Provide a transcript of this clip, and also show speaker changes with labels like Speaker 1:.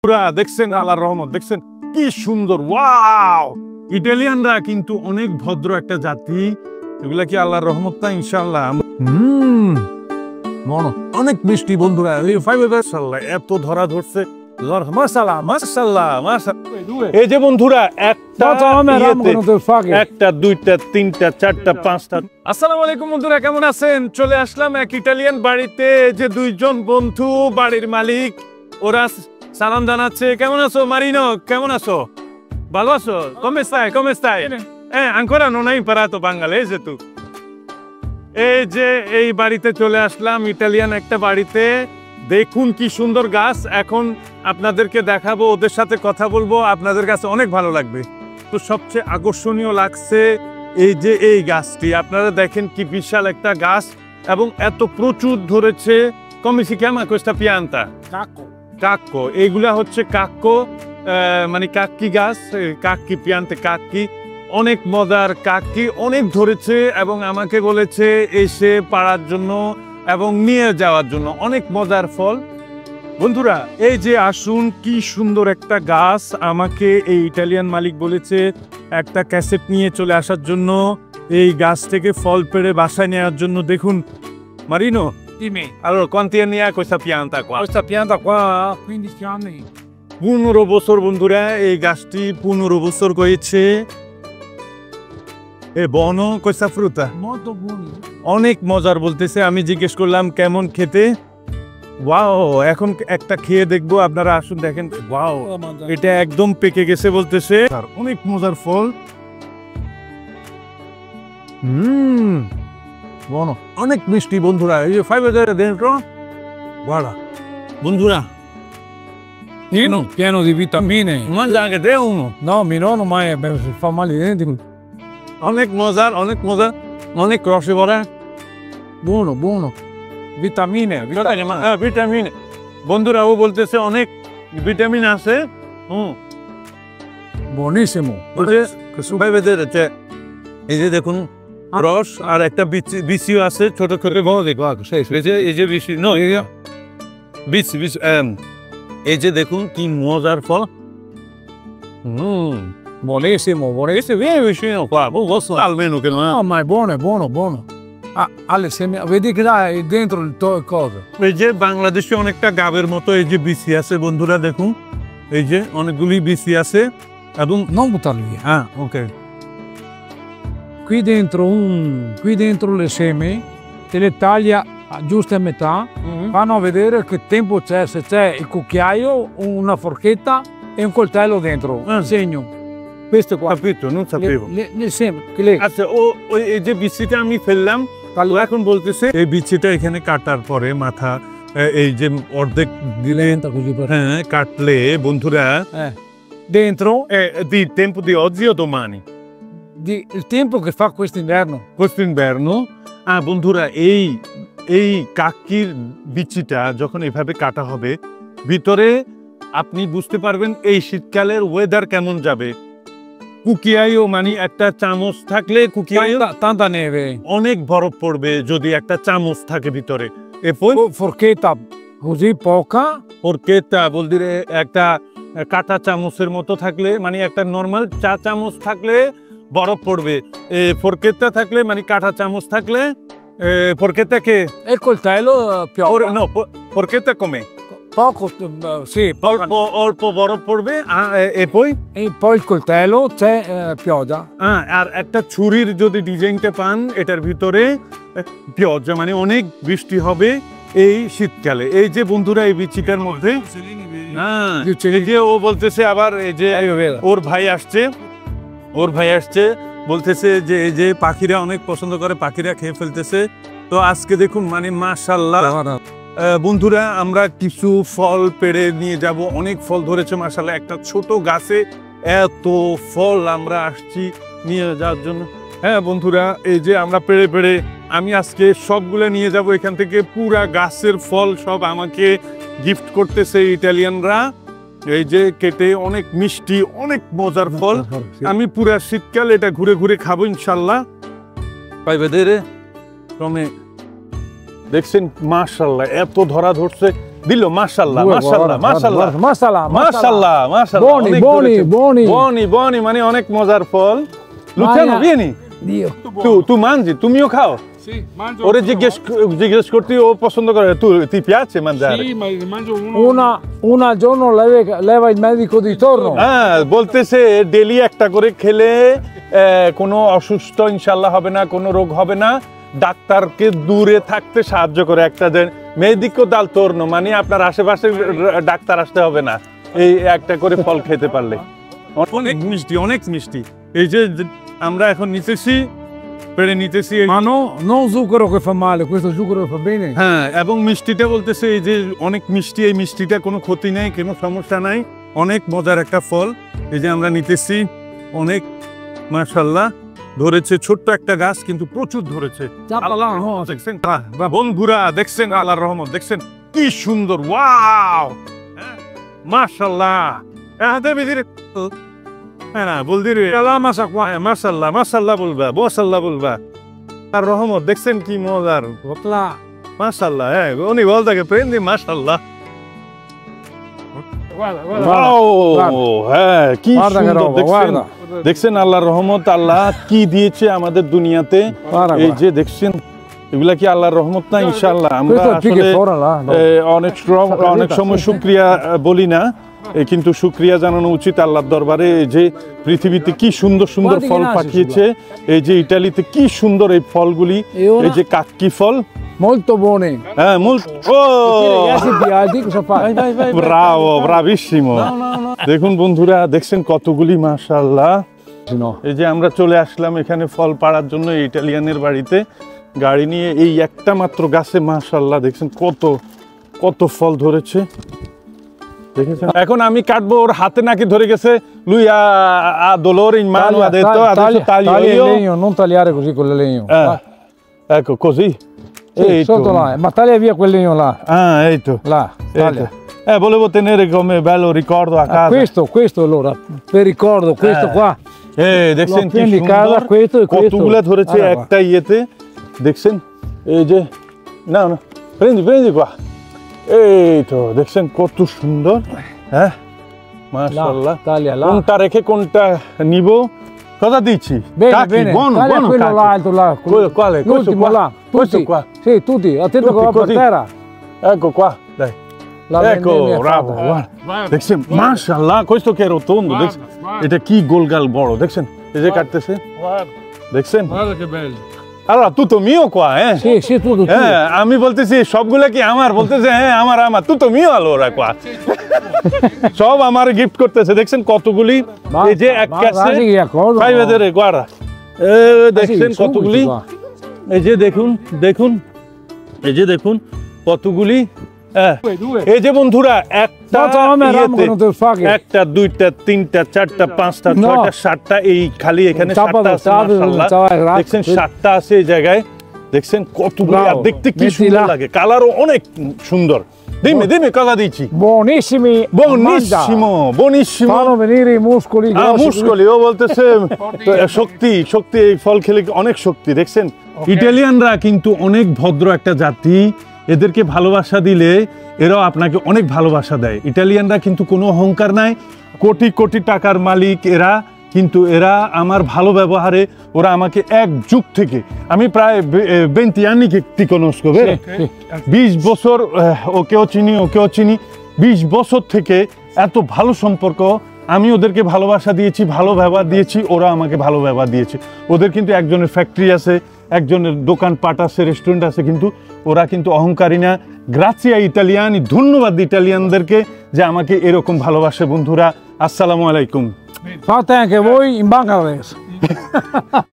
Speaker 1: পুরা দেখছেন আল্লাহর রহমত, দেখছেন কি সুন্দর। ওয়াও, ইটালিয়ানরা কিন্তু অনেক ভদ্র একটা জাতি। এগুলা কি আল্লাহর রহমত না? ইনশাআল্লাহ। অনেক মিষ্টি বন্ধুরা। এত ধরা ধরছে। এই যে বন্ধুরা, একটা দুইটা তিনটা চারটা পাঁচটা। আসসালামু আলাইকুম বন্ধুরা, কেমন আছেন? চলে আসলাম এক ইটালিয়ান বাড়িতে। যে দুইজন বন্ধু, বাড়ির মালিক, ওরা সালাম জানাচ্ছে। কেমন আছো মারিনো? কেমন আছো? ভালো আছো? come stai? Come stai? Ancora non hai imparato bangalese tu? এই যে এই বাড়িতে চলে আসলাম, ইটালিয়ান একটা বাড়িতে। দেখুন কি সুন্দর গাছ। এখন আপনাদেরকে দেখাবো, ওদের সাথে কথা বলবো, আপনাদের কাছে অনেক ভালো লাগবে। তো সবচেয়ে আকর্ষণীয় লাগছে এই যে এই গাছটি। আপনারা দেখেন কি বিশাল একটা গাছ এবং এত প্রচুর ধরেছে। Come si chiama questa pianta? কাক্কো। এইগুলা হচ্ছে কাক্কো, মানে কাক্কি গাছ, কাক্কি পিয়ান্তে কাক্কি। অনেক মজার কাক্কি, অনেক ধরেছে এবং আমাকে বলেছে এসে পাড়ার জন্য এবং নিয়ে যাওয়ার জন্য। অনেক মজার ফল বন্ধুরা। এই যে আসুন, কি সুন্দর একটা গাছ। আমাকে এই ইটালিয়ান মালিক বলেছে একটা ক্যাসেট নিয়ে চলে আসার জন্য, এই গাছ থেকে ফল পেড়ে বাসায় নেওয়ার জন্য। দেখুন Marino,
Speaker 2: Dimmi.
Speaker 1: allora quanti anni ha questa pianta qua?
Speaker 2: Questa pianta qua ha 15 anni.
Speaker 1: 15 বছর বন্ধুরা, এই গাছটি 15 বছর হয়েছে। এ বনো questa frutta?
Speaker 2: Molto buono.
Speaker 1: অনেক মজার বলতেছে। আমি জিজ্ঞেস করলাম কেমন খেতে। ওয়াও, এখন একটা খেয়ে দেখবো। আপনারা আসুন দেখেন। ওয়াও, এটা একদম পেকে গেছে বলতেছে। অনেক মজার ফল। বনো, অনেক মিষ্টি বন্ধুরা। এই যে 5,000 dentro, guarda বন্ধুরা,
Speaker 2: Pieno di vitamine.
Speaker 1: mangia anche te uno.
Speaker 2: No, mi nonno mai fa male ai denti.
Speaker 1: অনেক মজার, অনেক মজার, অনেক রসে ভরা।
Speaker 2: Buono, buono. Vitamine.
Speaker 1: ভিটামিন বন্ধুরা, ও বলতেছে অনেক ভিটামিন আছে।
Speaker 2: Buonissimo.
Speaker 1: ভাই বেদের এই যে দেখুন রস আর একটা বিচিও আছে, ছোট ছোট। এই যে বিচি, নো বিচি, এই যে দেখুন কি মজার ফল।
Speaker 2: Buonissimo, buonissimo.
Speaker 1: Vieni vicino qua, almeno che non è.
Speaker 2: No, ma è buono, è buono, buono. Ah, alle semi. Vedi che dai dentro il coso.
Speaker 1: এই যে বাংলাদেশে অনেকটা গাবের মতো এই যে বিচি আছে বন্ধুরা, দেখুন এই যে অনেকগুলি বিচি আছে এবং
Speaker 2: Non buttarli via.
Speaker 1: হ্যাঁ ওকে।
Speaker 2: Qui dentro le semi te le taglia giuste a metà, vanno a vedere che tempo c'è, se c'è il cucchiaio, una forchetta e un coltello dentro. Segno. Questo qua.
Speaker 1: Capito, non sapevo।
Speaker 2: Le semi, che le
Speaker 1: আচ্ছা, এই যে বিচিটা আমি ফেললাম, ও এখন বলতেছে এই বিচিটা এখানে কাটার পরে মাথা এই যে অর্ধেক দিলেন,
Speaker 2: così per
Speaker 1: হ্যাঁ কাটলে বন্ধুরা
Speaker 2: dentro
Speaker 1: di tempo di oggi o domani?
Speaker 2: il tempo che fa quest'inverno.
Speaker 1: Quest'inverno? বন্ধুরা, এই কাক্কির বিচিটা যখন এভাবে কাটা হবে, ভিতরে আপনি বুঝতে পারবেন এই শীতকালের ওয়েদার কেমন যাবে। কুকিয়াইও মানে একটা চামচ থাকলে, কুকিয়াইও
Speaker 2: Tanta neve.
Speaker 1: অনেক বরফ পড়বে যদি একটা চামচ থাকে ভিতরে। E poi
Speaker 2: Forchetta così poca.
Speaker 1: ফোরকেটা বলতে একটা কাঁটা চামচের মতো থাকলে, মানে একটা নর্মাল চা চামচ থাকলে বরফ পড়বে। ফোরকেটা থাকলে মানে কাঁটা চামচ থাকলে, ফোরকেটা কে
Speaker 2: E il coltello piove.
Speaker 1: no, ফোরকেটা কমে
Speaker 2: Poco, sì,
Speaker 1: অল্প বরফ পড়বে। E poi
Speaker 2: il coltello c'è pioggia.
Speaker 1: আর একটা ছুরির যদি ডিজাইনটা পান, এটার ভিতরে পিওজা মানে অনেক বৃষ্টি হবে এই শীতকালে। এই যে বন্ধুরা, এই বিচিটার মধ্যে এই যে ও বলতেছে আবার, এই যে ওর ভাই আসছে বলতেছে যে এই যে পাখিরা অনেক পছন্দ করে, পাখিরা খেয়ে ফেলতেছে। তো আজকে দেখুন মানে মাশাআল্লাহ বন্ধুরা, আমরা কিছু ফল পেড়ে নিয়ে যাব। অনেক ফল ধরেছে মাশাআল্লাহ। একটা ছোট গাছে এত ফল আমরা আসছি নিয়ে যাওয়ার জন্য। হ্যাঁ বন্ধুরা, এই যে আমরা পেড়ে পেড়ে আমি আজকে সবগুলো নিয়ে যাব এখান থেকে। পুরা গাছের ফল সব আমাকে গিফট করতেছে ইটালিয়ানরা। এই যে কেটে অনেক মিষ্টি, অনেক মজার ফল। আমি পুরা শীতকাল এটা ঘুরে ঘুরে খাবো ইনশাল্লাহ। পাই বেদে রে দেখছেন মাশাআল্লাহ এত ধরা ধরছে। Dillo, mashallah,
Speaker 2: Due,
Speaker 1: mashallah,
Speaker 2: guarda,
Speaker 1: mashallah.
Speaker 2: guarda, mashallah,
Speaker 1: Mashallah, mashallah.
Speaker 2: Buoni,
Speaker 1: অনেক
Speaker 2: buoni,
Speaker 1: ধরেছে।
Speaker 2: buoni.
Speaker 1: Buoni, buoni, মানে অনেক মজার ফল। Luciano,
Speaker 2: Maia.
Speaker 1: vieni.
Speaker 2: Dio.
Speaker 1: Tu mangi, তুমিও খাও?
Speaker 3: Sì, mangio.
Speaker 1: ওরে জিজ্ঞেস করতে ও পছন্দ করে, ti piace mangiare?
Speaker 3: Sì, ma ne mangio uno.
Speaker 2: Una al giorno leva il medico di torno.
Speaker 1: হ্যাঁ, বলতেছে ডেলি একটা করে খেলে কোনো অসুস্থ ইনশাল্লাহ হবে না, কোনো রোগ হবে না, ডাক্তারকে দূরে থাকতে সাহায্য করে একটা যে মেডিকো দাল তোর্নো, মানে আপনার আশেপাশে ডাক্তার আসতে হবে না এই একটা করে ফল খেতে পারলে। অনেক মিষ্টি, অনেক মিষ্টি। এই যে আমরা এখন নিতেছি, পেড়ে নিতেছি,
Speaker 2: Ma no, non zucchero che fa male, questo zucchero fa bene.
Speaker 1: হ্যাঁ, এবং মিষ্টিটা বলতেছে এই যে অনেক মিষ্টি, এই মিষ্টিটা কোনো ক্ষতি নেই, কোনো সমস্যা নাই, অনেক মজার একটা ফল। এই যে আমরা নিতেছি, অনেক মাশাআল্লাহ ধরেছে, ছোট্ট একটা গাছ কিন্তু প্রচুর ধরেছে। আল্লাহর রহমত দেখছেন, বন্ধুরা দেখছেন আল্লাহর রহমত দেখছেন কি সুন্দর, ওয়াও মাশাআল্লাহ। দেবী ধীরে না বলদি রে মাশাআল্লাহ, মাশাআল্লাহ বলবা, মাশাআল্লাহ বলবা। আর রহমত দেখছেন কি মজার,
Speaker 2: La,
Speaker 1: মাশাআল্লাহ। ogni volta che prendi মাশাআল্lah।
Speaker 3: Guarda, guarda.
Speaker 1: Wow, হ্যাঁ কি
Speaker 2: Guarda che
Speaker 1: সুন্দর
Speaker 2: roba,
Speaker 1: দেখছেন,
Speaker 2: guarda.
Speaker 1: দেখছেন আল্লাহর রহমত, আল্লাহ কি দিয়েছে আমাদের দুনিয়াতে।
Speaker 2: Guarda
Speaker 1: এই
Speaker 2: qua.
Speaker 1: যে দেখছেন, এগুলা কি আল্লাহর রহমত না? ইনশাআল্লাহ আমরা
Speaker 2: Questo è più che
Speaker 1: আসলে
Speaker 2: fuori là. no?
Speaker 1: অনেক সময় শুকরিয়া বলি না, কিন্তু শুকরিয়া জানানো উচিত আল্লাহর দরবারে। এই যে পৃথিবীতে কি সুন্দর সুন্দর
Speaker 2: Guardi che
Speaker 1: ফল
Speaker 2: nasce
Speaker 1: পাঠিয়েছে, এই যে ইটালিতে কি সুন্দর এই ফলগুলি,
Speaker 2: E ora?
Speaker 1: এই যে কাক্কি ফল,
Speaker 2: Molto buone.
Speaker 1: হ্যাঁ মূল ও
Speaker 2: Ragazzi piatti, cosa fai?
Speaker 1: Bravo, ব্রাভিসিমো। দেখুন বন্ধুরা, দেখছেন কতগুলি মাশাআল্লাহ।
Speaker 2: No.
Speaker 1: এই যে আমরা চলে আসলাম এখানে ফল পাড়ার জন্য এই ইটালিয়ানের বাড়িতে গাড়ি নিয়ে, এই একটা মাত্র গাছে মাশাআল্লাহ দেখছেন কত কত ফল ধরেছে, দেখেছেন। এখন আমি কাটবো, ওর হাতে নাকি ধরে গেছে, lui ha dolore in mano, ha detto adesso taglio
Speaker 2: taglia il
Speaker 1: io.
Speaker 2: legno, non tagliare così con il legno. Vai.
Speaker 1: Ecco così.
Speaker 2: Sì, sotto là, ma taglia via quel legno là.
Speaker 1: Ah, eito.
Speaker 2: Là, taglia.
Speaker 1: Volevo tenere come bello ricordo a casa.
Speaker 2: Questo allora, per ricordo, questo qua.
Speaker 1: দেখছেন কি
Speaker 2: prendi
Speaker 1: সুন্দর,
Speaker 2: casa, questo e questo.
Speaker 1: কতগুলা ধরেছে
Speaker 2: Guarda qua.
Speaker 1: একটা ইয়েতে, দেখছেন। এই যে না না prendi qua, এই তো দেখছেন কত সুন্দর, হ্যাঁ মাশাআল্লাহ।
Speaker 2: Là, taglia là.
Speaker 1: কোনটা রেখে কোনটা নিব, কথা দিচ্ছি।
Speaker 2: Bene,
Speaker 1: Cacchi,
Speaker 2: bene.
Speaker 1: buono,
Speaker 2: Taglia
Speaker 1: buono
Speaker 2: quello
Speaker 1: cacchi.
Speaker 2: là, alto là.
Speaker 1: Quale? Questo
Speaker 2: L'ultimo
Speaker 1: qua?
Speaker 2: là.
Speaker 1: Questo
Speaker 2: Tutti.
Speaker 1: qua?
Speaker 2: Sì, tutti. Attento che va per
Speaker 1: così.
Speaker 2: terra.
Speaker 1: Ecco qua, dai.
Speaker 2: La
Speaker 1: Ecco,
Speaker 2: vendemmia è
Speaker 1: bravo,
Speaker 2: fatta.
Speaker 1: guarda।
Speaker 3: Guarda,
Speaker 1: দেখছেন
Speaker 3: guarda.
Speaker 1: মাশাআল্লাহ, questo che è rotondo,
Speaker 3: Guarda,
Speaker 1: দেখছেন
Speaker 3: guarda.
Speaker 1: এটা কি গোলগাল বড়, দেখছেন এই যে কাটতেছে,
Speaker 3: Guarda,
Speaker 1: দেখছেন।
Speaker 3: guarda che bello.
Speaker 1: allora tutto mio qua,
Speaker 2: Sì, sì, tutto.
Speaker 1: হ্যাঁ আমি বলতেছি সবগুলা কি আমার, বলতেছে হ্যাঁ আমার tutto mio allora qua। সব আমার গিফট করতেছে, দেখছেন কতগুলি, এই যে এক কাছে
Speaker 2: Guarda che cosa.
Speaker 1: ভাই vedere guarda, দেখছেন
Speaker 2: Sì,
Speaker 1: কতগুলি,
Speaker 2: subito qua.
Speaker 1: এই যে দেখুন দেখুন, এই যে দেখুন কতগুলি,
Speaker 3: Due.
Speaker 1: এই যে বন্ধুরা একটা
Speaker 2: No, no, me
Speaker 1: ইয়েতে,
Speaker 2: non te lo fa che.
Speaker 1: একটা দুইটা তিনটা চারটা পাঁচটা
Speaker 2: No.
Speaker 1: ছয়টা সাতটা, এই খালি এখানে
Speaker 2: Sabato,
Speaker 1: সাতটা আছে
Speaker 2: sabato,
Speaker 1: মাশাআল্লাহ।
Speaker 2: sabato,
Speaker 1: দেখছেন
Speaker 2: রাত-
Speaker 1: সাতটা আছে এই জায়গায়, দেখছেন কতগুলি, আর
Speaker 2: Bravo,
Speaker 1: দেখতে কি
Speaker 2: metti
Speaker 1: সুন্দর
Speaker 2: là.
Speaker 1: লাগে, কালারও অনেক সুন্দর। dimmi কথা দিচ্ছি।
Speaker 2: Buonissimi.
Speaker 1: buonissimo buonissimo।
Speaker 2: Fanno venire i muscoli grossi.
Speaker 1: মুশকলি, ও বলতেছে শক্তি শক্তি, এই ফল খেলে অনেক শক্তি, দেখছেন। ইটালিয়ানরা কিন্তু অনেক ভদ্র একটা জাতি, এদেরকে ভালোবাসা দিলে এরাও আপনাকে অনেক ভালোবাসা দেয়। ইটালিয়ানরা কিন্তু কোনো অহংকার নাই, কোটি কোটি টাকার মালিক এরা, কিন্তু এরা আমার ভালো ব্যবহারে, ওরা আমাকে এক যুগ থেকে, আমি প্রায় 20 anni che ti conosco, vero? 20 বছর ওকেও চিনি, 20 বছর থেকে এত ভালো সম্পর্ক। আমি ওদেরকে ভালোবাসা দিয়েছি, ভালো ব্যবহার দিয়েছি, ওরা আমাকে ভালো ব্যবহার দিয়েছে। ওদের কিন্তু একজনের ফ্যাক্টরি আছে, একজনের দোকানপাট আছে, রেস্টুরেন্ট আছে, কিন্তু ওরা কিন্তু অহংকারী না। গ্রাচিয়া ইটালিয়ানি, ধন্যবাদ ইটালিয়ানদেরকে যে আমাকে এরকম ভালোবাসে। বন্ধুরা আসসালামু আলাইকুম।
Speaker 2: Fate anche voi in Bangladesh.